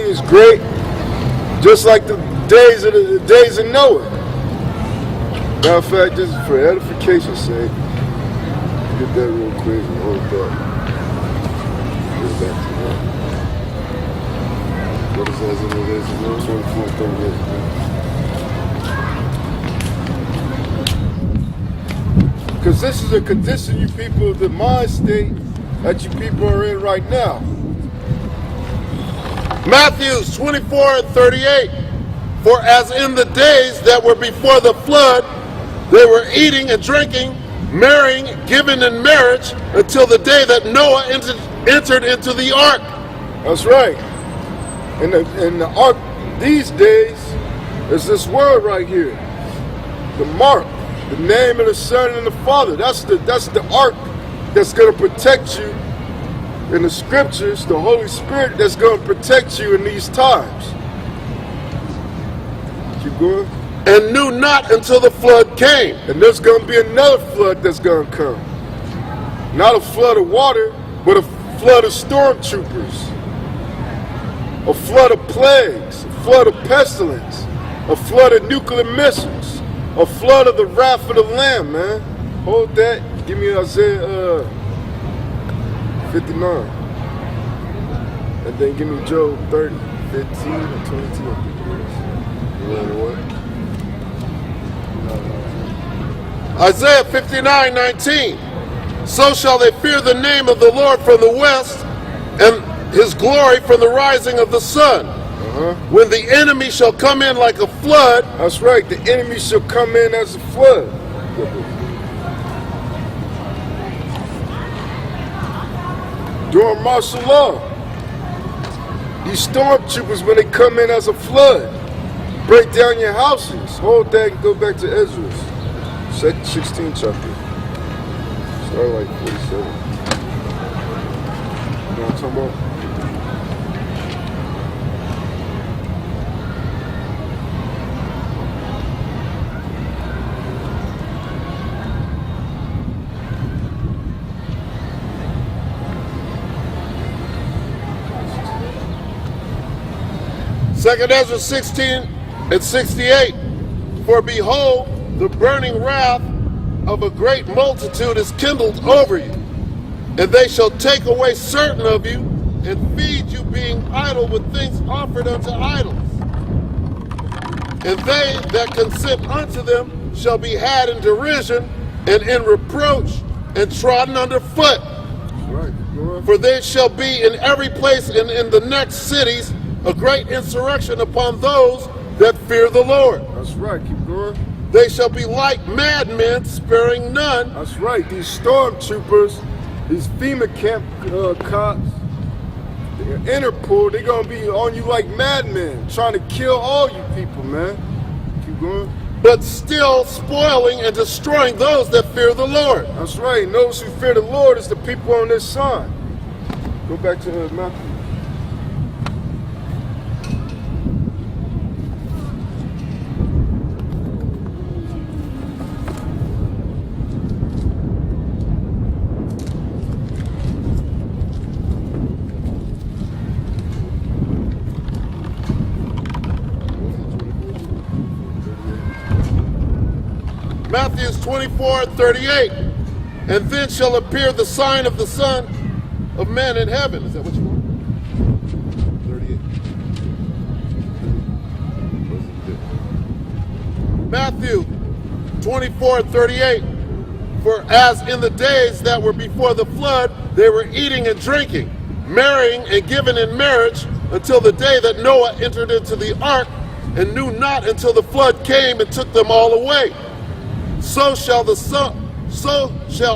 is great, just like the days of Noah. Matter of fact, just for edification's sake, get that real quick and hold that. Get back to that. What is that in the days of Noah? 24, 38. Because this is a condition, you people, the mind state that you people are in right now. Matthew 24:38. For as in the days that were before the flood, they were eating and drinking, marrying, giving in marriage, until the day that Noah entered into the ark. That's right. And the ark these days is this word right here. The mark, the name of the Son and the Father. That's the ark that's going to protect you in the scriptures, the Holy Spirit that's going to protect you in these times. Keep going. And knew not until the flood came. And there's going to be another flood that's going to come. Not a flood of water, but a flood of stormtroopers. A flood of plagues, a flood of pestilence, a flood of nuclear missiles, a flood of the wrath of the Lamb, man. Hold that. Give me Isaiah 59. And then give me Job 30, 15, and 22. You know what? Isaiah 59:19. So shall they fear the name of the Lord from the west, and his glory from the rising of the sun. When the enemy shall come in like a flood. That's right, the enemy shall come in as a flood. During martial law, these stormtroopers, when they come in as a flood, break down your houses. Hold that and go back to Ezra. 16th chapter. Start like 47. You know what I'm talking about? Second Ezra 16:68. For behold, the burning wrath of a great multitude is kindled over you, and they shall take away certain of you, and feed you, being idle with things offered unto idols. And they that consent unto them shall be had in derision, and in reproach, and trodden under foot. Right. For there shall be in every place and in the next cities a great insurrection upon those that fear the Lord. That's right, keep going. They shall be like madmen, sparing none. That's right, these stormtroopers, these FEMA camp cops, the Interpol, they're going to be on you like madmen, trying to kill all you people, man. Keep going. But still spoiling and destroying those that fear the Lord. That's right, and those who fear the Lord is the people on this side. Go back to Matthew. Matthew 24:38. And then shall appear the sign of the Son of Man in heaven. Is that what you want? 38. Matthew 24:38. For as in the days that were before the flood, they were eating and drinking, marrying and giving in marriage, until the day that Noah entered into the ark, and knew not until the flood came and took them all away. So shall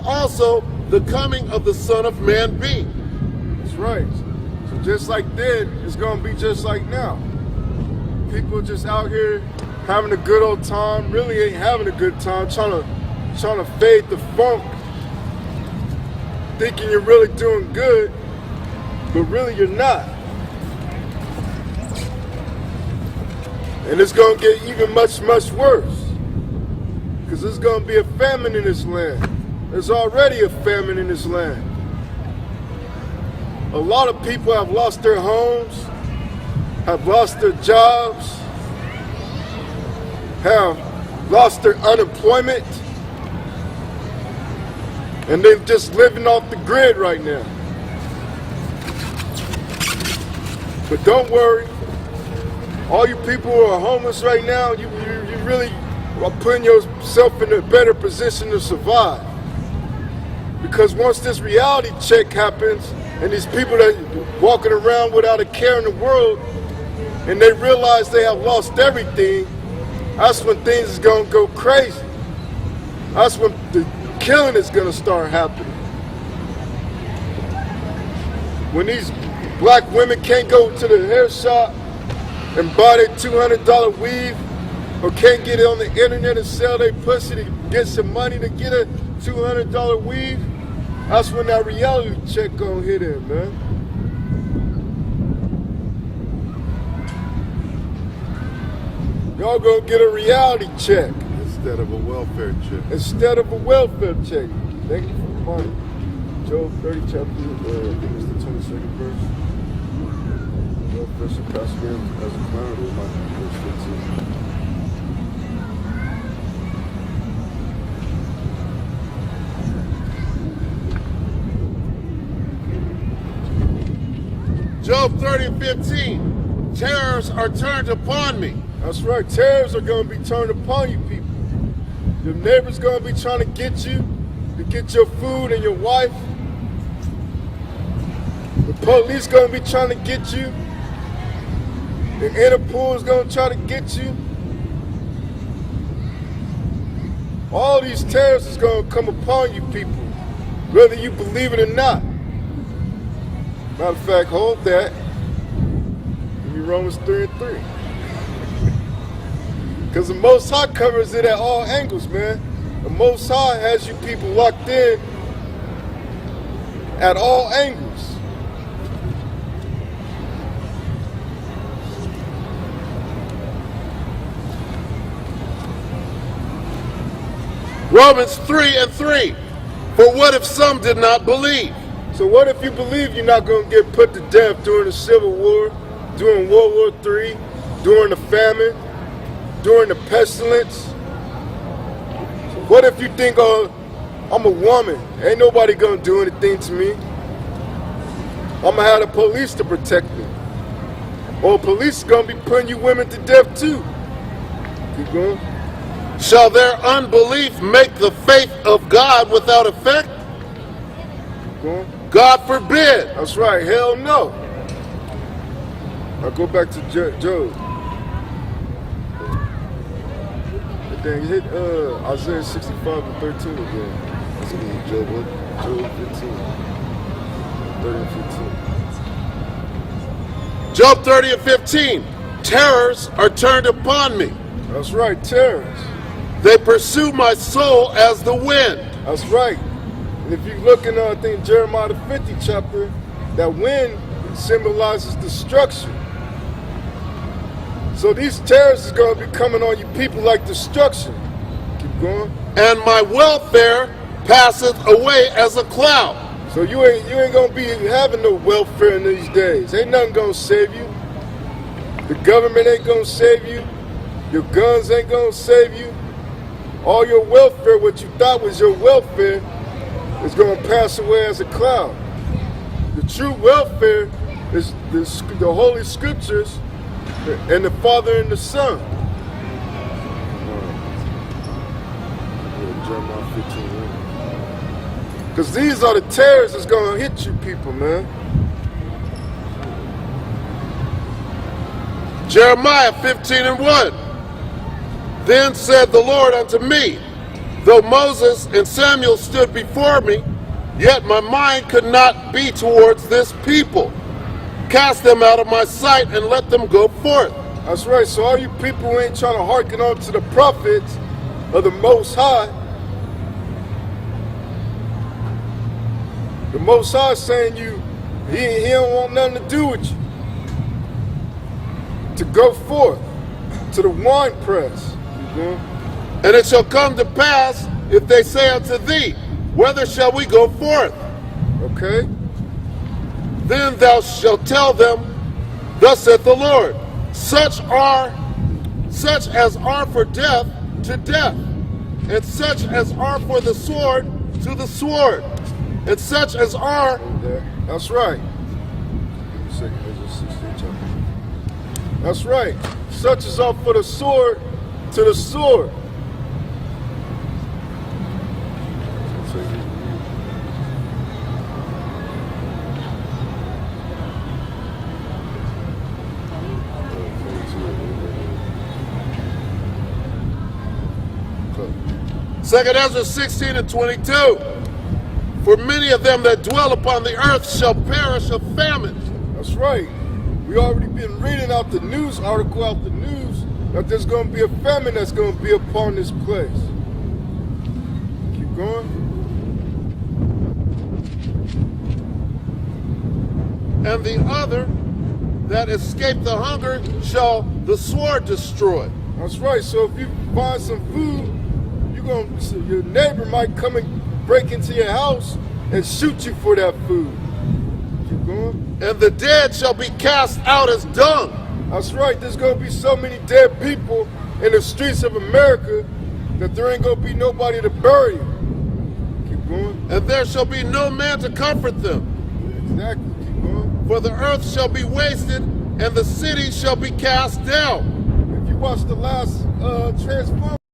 also the coming of the Son of Man be. That's right. So just like then, it's going to be just like now. People just out here having a good old time, really ain't having a good time, trying to fade the funk, thinking you're really doing good, but really you're not. And it's going to get even much, much worse. Because there's going to be a famine in this land. There's already a famine in this land. A lot of people have lost their homes. have lost their jobs, have lost their unemployment, and they're just living off the grid right now. But don't worry, all you people who are homeless right now, you really are putting yourself in a better position to survive. Because once this reality check happens, and these people that are walking around without a care in the world, and they realize they have lost everything, that's when things is gonna go crazy. That's when the killing is gonna start happening. When these black women can't go to the hair shop and buy their $200 weave, or can't get it on the internet and sell their pussy to get some money to get a $200 weave, that's when that reality check gonna hit in, man. Y'all gonna get a reality check. Instead of a welfare check. Instead of a welfare check. Thank you for the money. Job 30 chapter, I think it's the 22nd verse. Welfare shall pass away as a cloud, or might be verse 15. Job 30:15. Terrors are turned upon me. That's right. Terrors are going to be turned upon you people. Your neighbor's going to be trying to get you, to get your food and your wife. The police going to be trying to get you. The Interpol is going to try to get you. All these terrors is going to come upon you people, whether you believe it or not. Matter of fact, hold that. Give me Romans 3:3. Because the Most High covers it at all angles, man. The Most High has you people locked in at all angles. Romans 3:3. For what if some did not believe? So what if you believe you're not going to get put to death during the Civil War, during World War III, during the famine, during the pestilence? So what if you think, oh, I'm a woman, ain't nobody going to do anything to me? I'm going to have the police to protect me. Or police is going to be putting you women to death too. Keep going. Shall their unbelief make the faith of God without effect? Keep going. God forbid. That's right, hell no. I'll go back to Job. And then hit Isaiah 65:13 again. That's gonna be Job 15. 30 and 15. Job 30:15. Terrors are turned upon me. That's right, terrors. They pursue my soul as the wind. That's right. And if you look in, I think, Jeremiah the 50th chapter, that wind symbolizes destruction. So these terrors is going to be coming on you people like destruction. Keep going. And my welfare passeth away as a cloud. So you ain't going to be having no welfare in these days. Ain't nothing going to save you. The government ain't going to save you. Your guns ain't going to save you. All your welfare, what you thought was your welfare, is going to pass away as a cloud. The true welfare is the Holy Scriptures and the Father and the Son. Jeremiah 15. Because these are the terrors that's going to hit you people, man. Jeremiah 15:1. Then said the Lord unto me, though Moses and Samuel stood before me, yet my mind could not be towards this people. Cast them out of my sight and let them go forth. That's right. So all you people who ain't trying to hearken on to the prophets of the Most High, the Most High is saying he don't want nothing to do with you. To go forth to the wine press. And it shall come to pass, if they say unto thee, whither shall we go forth? Okay. Then thou shalt tell them, thus saith the Lord, such as are for death to death, and such as are for the sword to the sword, and such as are. That's right. That's right. Such as are for the sword to the sword. Second Ezra 16 and 22. For many of them that dwell upon the earth shall perish of famine. That's right. We already been reading out the news article out the news that there's going to be a famine that's going to be upon this place. Keep going. And the other that escape the hunger shall the sword destroy. That's right. So if you find some food, your neighbor might come and break into your house and shoot you for that food. Keep going. And the dead shall be cast out as dung. That's right. There's going to be so many dead people in the streets of America that there ain't going to be nobody to bury them. Keep going. And there shall be no man to comfort them. Exactly. Keep going. For the earth shall be wasted, and the city shall be cast down. If you watch the last Transformers,